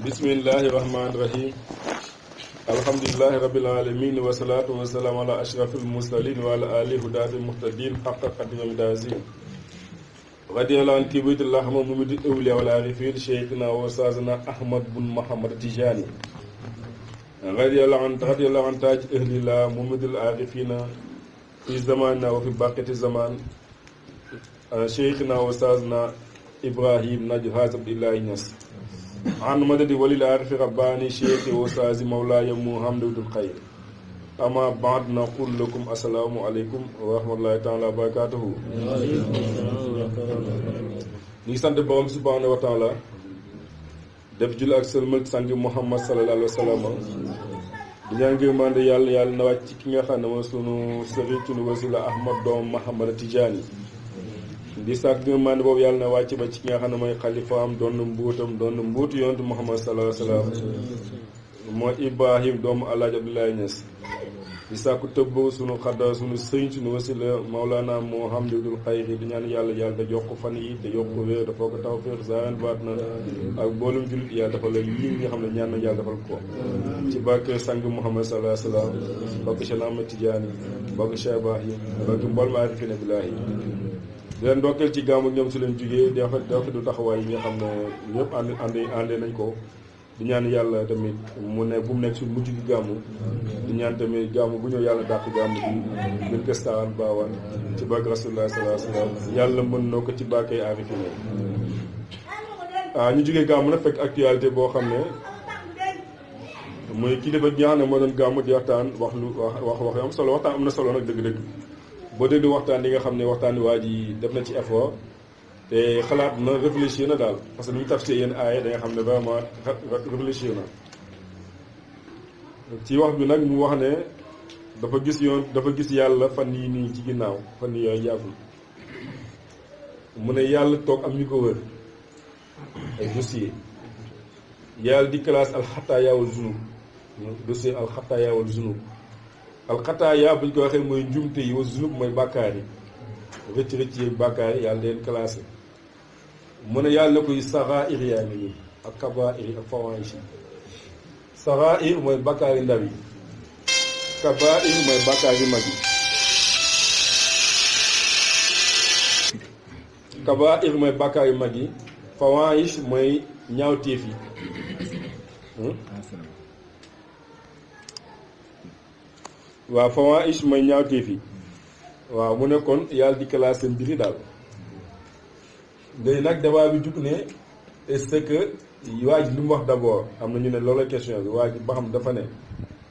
bismillahi rahmaani rahim alhamdulilahi rabbil alamin wasalaatu wasalaam ala ashrafil mursalin wa ala alihi hudaati muhtadin xaqa qadrim daazim radiyallahu an tibitillah ma mumidi awliya wal arifin cheikhina wa ustazina ahmad bun muhammad tijani radiyallahu an taaj ahlillah mumidil arifina fi zamanina wa fi baqiti zaman cheikhina wa ustazina ibrahim naju hasabdillahi ñas an madadi walil arifi rabbani cheikhi wa ustazi mawlaaya muhammadul xayr ama baad na qul lakum assalaamu aleykum wa rahmatullahi taala wa barakatuhu ñu ngi sant borom subhanahu wa taala def jul ak sëlmal sangi muhammad sallallahu alayhi wa sallam di ñaan ngir mande yàlla na wàcc ci ki nga xam ne mooy sunu sëriñ sunu wasila ahmad doom muhammad tijaani di sàkk nga mànd boobu yàlla na wàcc ba ci ki nga xam ne mooy xalifaam doon na mbuutam doon na mbuutu yontu muhammad sallallahu alayhi wa sallam mooy ibrahim doomu alaaji abdoulaye Niass di sàkku tëbb sunu xadda sunu sëriñ sunu wasila mawlaana muhammadul xayri di ñaan yàlla da jox ko fan yi te yokk ko wér dafa ko tawfiq zaaran baat na ak boolum jullit yàlla dafa la lii nga xam ne ñaan na yàlla defal ko ci barke sang muhammad sallallahu alayhi wa sallam barke Cheikh Ahmad Tidiane barke Cheikh Ibrahim barke mboolem aarifina billaahi di leen ndokkeel ci gàmmu ñoom si leen jugee di rafet du taxawaay yi nga xam ne ñëpp àndee nañ ko di ñaan yàlla tamit mu ne bu mu nekk suñ mujj gi gàmmu di ñaan tamit gàmmu bu ñëw yàlla dàq gàmmu bi gën kestaan baawaan ci barke rasulullah sallallahu alayhi wa sallam yàlla mën noo ko ci barke aarifine ñu jugee gàmmu nag fekk actualité boo xam ne muy kilifa gi nga xam ne moo doon gàmmu di waxtaan wax yu am solo waxtaan am na solo nag dëgg-dëgg boo déglu waxtaan li nga xam ne waxtaan waa ji def na ci effort te xalaat na réfléchir na daal parce que lu ñu tafsir yenn aaya da nga xam ne vraiment réfléchir na ci wax bi nag mu wax ne dafa gis yàlla fan yi nii ci ginnaaw fan yi yooyu yàggul mu ne yàlla toog am ñu ko wër ay dossier yàlla di classe alxataaya wal zunub dossier alxataaya wal zunub alxataaya bu ñu ko waxee mooy njumte yi wa zunub mooy bàkkaar yi rëcc yi bàkkaar yi yàlla leen classé mu ne yàlla na koy saxaa'ir yaa ngi nii ak kabaa'ir ak fawaahish saxaa'ir mooy bàkkaar yi ndaw yi kabaa'ir mooy bàkkaar yi mag yi kabaa'ir mooy bàkkaar yu mag yi fawaahish mooy ñaawteef yi waaw fawaahish mooy ñaawteef yi waaw mu ne kon yàlla di classé mbiri daal léegi nag débat bi jug ne est-ce que waa ji li mu wax d'abord am na ñu ne loolu question bi waa ji ba xam dafa ne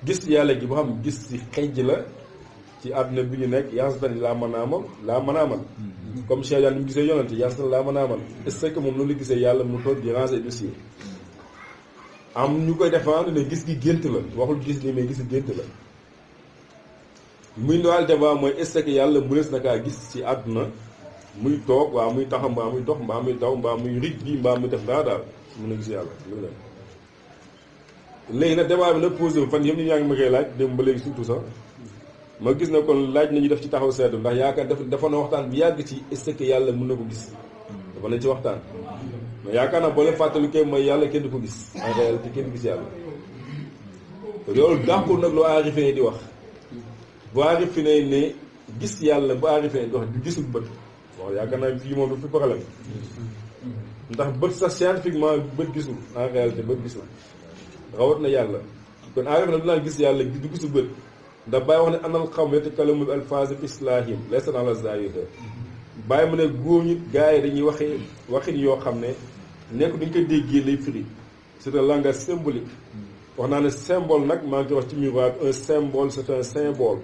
gis yàlla gi ba xam gis si xejj la ci àdduna bi ñu nekk yaasatan laa mën a amal comme Cheikh Diagne ni mu gisee yonante yaasatan laa mën a amal est-ce que moom noonu la gisee yàlla mu toog di ranger dossier am ñu koy défendre ne gis gi gént la waxul gis nii mais gis gi gént la muy ndoxal débat mooy est-ce que yàlla mënees na kaa gis ci àdduna muy toog waa muy taxaw mbaa muy dox mbaa muy daw mbaa muy rig bi mbaa muy def daa daal mën na gis yàlla léegi nag débat bi nag posé fan yëpp ñu ñaa ngi ma koy laaj dem ba léegi surtout sax ma gis na kon laaj nañu def ci taxaw seetlu ndax yaakaar dafa na waxtaan bi yàgg ci est-ce que yàlla mën na ko gis dafa nañ ci waxtaan mais yaakaar naa boo leen fàttali koy mooy yàlla kenn du ko gis en réalité kenn du gis yàlla loolu dàqul nag lu aarifee di wax bu aarifee ne gis yàlla bu aarifee di wax du gisul bët waaw yaakaar naa fii moom du fi problème ndax bët sax scientifiquement bët gisul en réalité bët gisul rawat na yàlla kon aarifee na du naan gis yàlla du gisul bët ndax bàyyi wax ne anal xawm yatakallamu bi alfaaz islaahim laysa ala zaahiriha bàyyi mu ne góor ñi gars yi dañuy waxin yoo xam ne nekk duñ ko déggee lay firi c'est un langage symbolique wax naa ne symbole nag maa ngi koy wax ci miroir un symbole c'est un symbole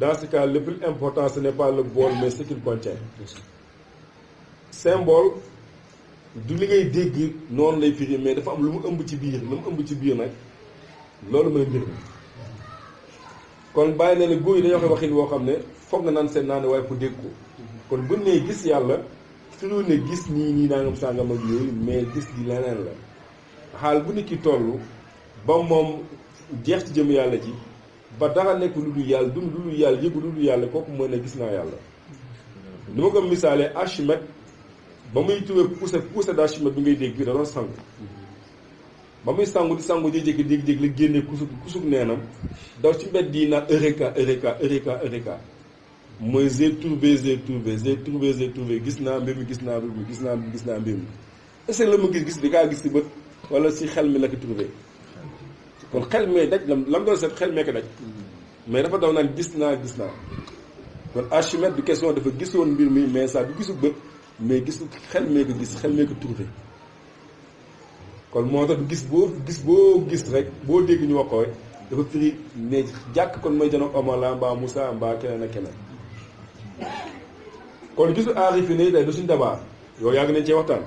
dans ce cas le plus important ce n'est pas le bol mais ce qu'il contient symbole du li ngay dégg noonu lay firi mais dafa am lu mu ëmb ci biir nag loolu mooy mbir mi kon bàyyi na ne góor yi dañoo koy waxin woo xam ne foog nga naan seen naa ne waaye pour dégg ko kon bu nee gis yàlla firiwul ne gis nii nangam sàngam ak yooyu mais gis di leneen la xaal bu nit ki toll ba moom jeex ci jëm yàlla ji ba dara nekk lu dul yàlla dund lu dul yàlla yëgu lu dul yàlla kooku mooy ne gis naa yàlla ni ma ko misaalee Archimède ba muy tuwee poussé d'Archimède bi ngay dégg da doon sangu ba muy sangu di sangu di jékki dégg-dégg la génne kusug neenam daw ci mbedd yi naan eureka mooy j'ai trouvé gis naa mbir mi gis naa mbir mi est-ce que la ma gis di kaa gis ci bët wala si xel mi la ko trouvé kon xel mee daj lam doon seet xel mee ko daj mais dafa daw naan gis naa kon Archimède du question dafa gisoon mbir mi mais ça du gisu bët mais gisu xel mee ko gis xel mee ko trouvé kon moo tax gis boo gis rek boo dégg ñu wax ko rek dafa firi ne jàkk kon mooy janoog Omar la mbaa Moussa mbaa keneen ak keneen kon gisu aarifi ne tey du suñ dabaa yow yàgg nañ cee waxtaan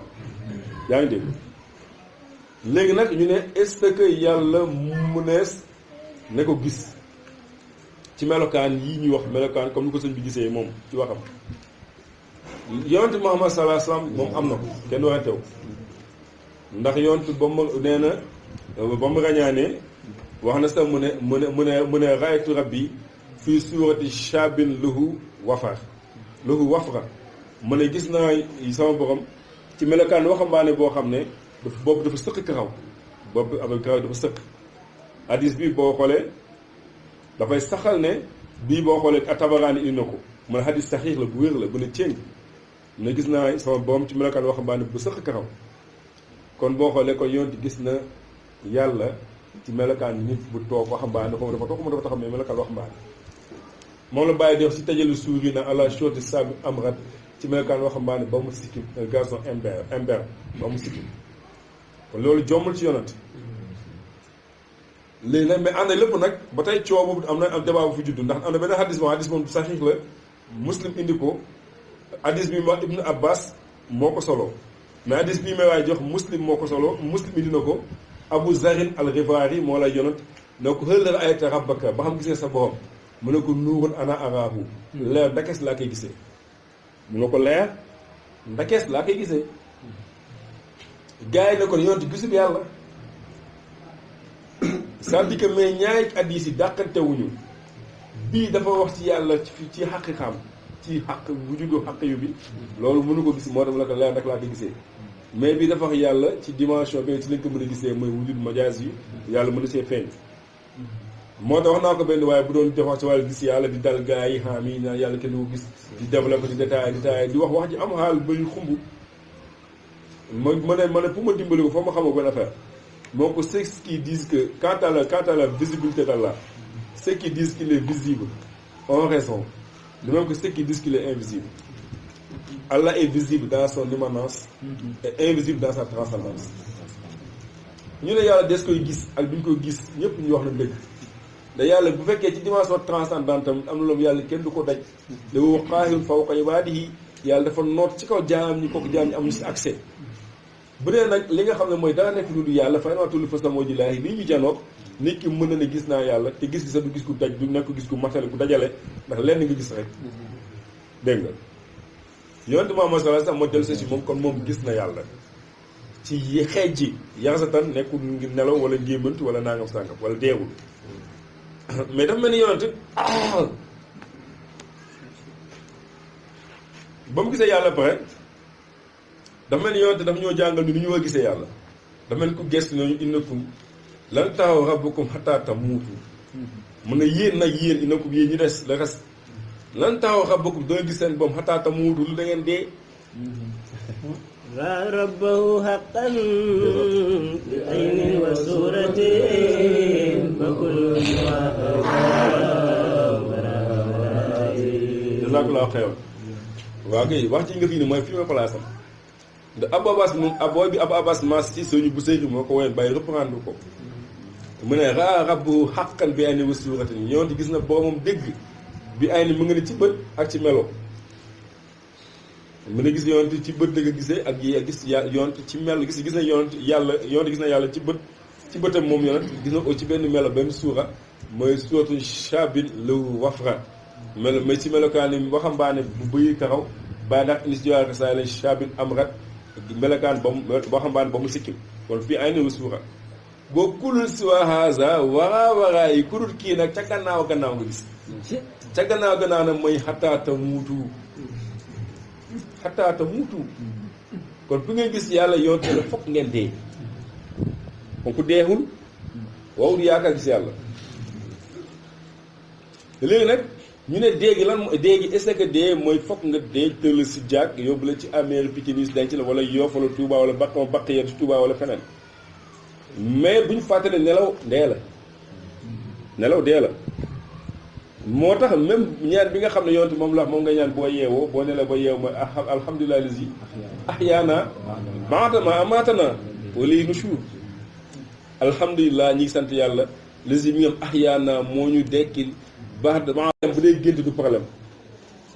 yaa ngi dégg léegi nag ñu ne est-ce que yàlla mu nees ne ko gis ci melokaan yi ñuy wax melokaan comme ni ko sëñ bi gisee moom ci waxam yonent Muhammad sallallahu alayhi wasallam moom am na ko kenn waxantew ndax yonent ba mu nee na ba mu rañaanee wax na sax mu ne raaytu rabbi fii suurati shaabin lahu wafra mu ne gis naa sama borom ci melokaan waxambaane boo xam ne boobu dafa sëq karaw boobu avec karaw dafa sëq hadis bi boo xoolee dafay saxal ne bii boo xoolee At-Tabaraani indi na ko mu ne hadis saxiix la bu wér la bu ne céng ne gis naa sama borom ci melokaan waxambaane bu sëq karaw kon boo xoolee kon yonent gis na yàlla ci melokaan nit bu toog waxambaane dafa toog mu dafa taxaw mais melokaan waxambaane moom la bàyyi di wax si tajalu suur yi na àla shorti sabi amrat ci melokaan waxambaane ba mu sikkim un garçon imber ba mu sikkim kon loolu jommul ci yonent léegi nag mais ànd lépp nag ba tey coow boobu am na am débat bu fi juddu ndax am na benn hadis moom saxiix la muslim indi ko hadis bi ma Ibnu Abbas moo ko solo mais hadis bii may waay jox muslim moo ko solo muslim indi na ko Abu Zarin al-Ghifari moo lay yonent ne ko hal ra'ayta rabbaka ba xam gisee sa borom mu ne ko nuurun ana araahu leer ndakees laa koy gisee mu ne ko leer ndakees laa koy gisee gars yi ne ko yonent gisub yàlla c'est-à-dire que mais ñaari hadiis yi dàqantewuñu bii dafa wax ci yàlla ci xaqiqaam ci xaq bu juddoo xaq yu bi loolu mënu ko gis moo tax la ko leer ndax laa koy gisee mais bii dafa wax yàlla ci dimension bi ci lañ ko mën a gisee mooy wujud majaaz yi yàlla mën a see feeñ moo tax wax naa ko benn waaye bu doon jox ci wàllu gis yàlla di dal gars yi xam yi naan yàlla kenn du ko gis di développé di détaillé di wax ji am xaal bari xumb ma ne pour ma dimbali ko foo ma xamoo benn affaire moo ko ceux qui disent que quant à la visibilité d'Allah ceux qui disent qu'il est visible ont raison de même que ceux qui disent qu'il est invisible. Allah est visible dans son immanence et invisible dans sa transcendance. ñu ne yàlla des koy gis ak duñ koy gis ñëpp ñu wax na dëgg da yàlla bu fekkee ci dimension transcendante am na loolu yàlla kenn du ko daj da woo qaahirun fawqa ibaadihi yàlla dafa noot ci kaw jaam ñi kooku jaam ñi amuñu si accès bu dee nag li nga xam ne mooy dara nekk lu du yàlla fay naa tulli fas la moo ji laahi lii ñu janoog nit ki mën na ne gis naa yàlla te gis gi sax du gis ku daj du nekk gis ku matale ku dajale ndax lenn nga gis rek dégg nga yonent Muhammad sallallahu alayhi wasallam moo jël sa si moom kon moom gis na yàlla ci xeej ji yaxsatan nekkul ngir nelaw wala ngéemant wala nangam sàngam wala deewul mais dafa mel ni yonent ba mu gisee yàlla pare dafa mel ni yonent dafa ñoo jàngal ni ñu war a gisee yàlla dafa mel ni ku gestu ñooñu innakum lan taxaw rabbukum hatta tamuutu mun na yéen nag yéen innakum yéen ñi des la res lan taxaw rabbukum doo gis seen boom hatta tamuutu lu da ngeen dee raa rabbahu haqqan bi aynin wa suratin fa kullu jazakallahu xayran waaw kay wax ci nga fii ni mooy fi ma place am ndax Abou Abbas moom abooy bi Abou Abbas mas ci sooñu bu sëyri moo ko woyoon bàyyi reprendre ko mu ne raa rabbahu haqqan bi aynin wa suratin ñoon di gis na boromam dégg bi ay ni mu ngi ne ci bët ak ci melo mën a gis yonent ci bët dëgg gisee ak gis yonent ci mel gis na yonent gis na yàlla ci bët ci bëtam moom yonent gis na ko ci benn melo benn suura mooy suuratu shaabin lahu wafra melo mais ci melokaan waxambaane bu bëyi karaw bàyyi ndax indi si jowaar saa la shaabin amrat melokaan ba mu waxambaane ba mu sikkim kon fii ay niwu suura boo kulul siwa haza waraa yi kurul kii nag ca gannaaw nga gis ca gannaaw nag mooy xataata muutu kon fu ngeen gis yàlla yonte la fokk ngeen dee kon ku deexul wawul yaakaar gis yàlla léegi nag ñu ne dee gi lan dee gi est-ce que dee mooy fokk nga dee tëll si jàkk yóbbu la ci ameeri Pikinis denc la wala Yoff wala Touba wala baq ya ci Touba wala feneen mais bu ñu fàttale nelaw dee la nelaw dee la moo tax même ñaan bi nga xam ne yonte moom la wax moom nga ñaan boo yeewoo boo nelaw ba yeew mooy alhamdulilah lazi ahyaana baadama amaatana wa ilayhi nushur alhamdulilah ñi ngi sant yàlla lazi mi ngam ahyaana moo ñu dekkil baax dama bu dee gént du problème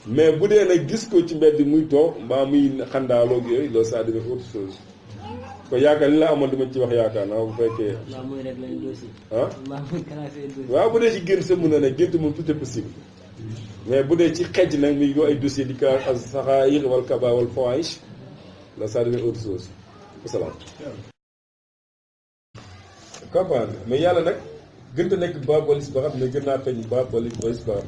mais bu dee nag gis ko ci mbedd muy toog mbaa muy xandaaloog yooyu loolu ça devient autre chose kon yaakaar li la amoon dama ci wax yaakaar naa bu fekkee ah waaw bu dee ci gént sa mën na ne gént moom tout est possible mais bu dee ci xejj nag muy yoo ay dossier di ka as saxaayir wal kaba wal fawaahish la ça devient autre chose wasalaam comprendre mais yàlla nag gën a nekk baab walis ba xam ne gën naa feeñ baab walis ba xam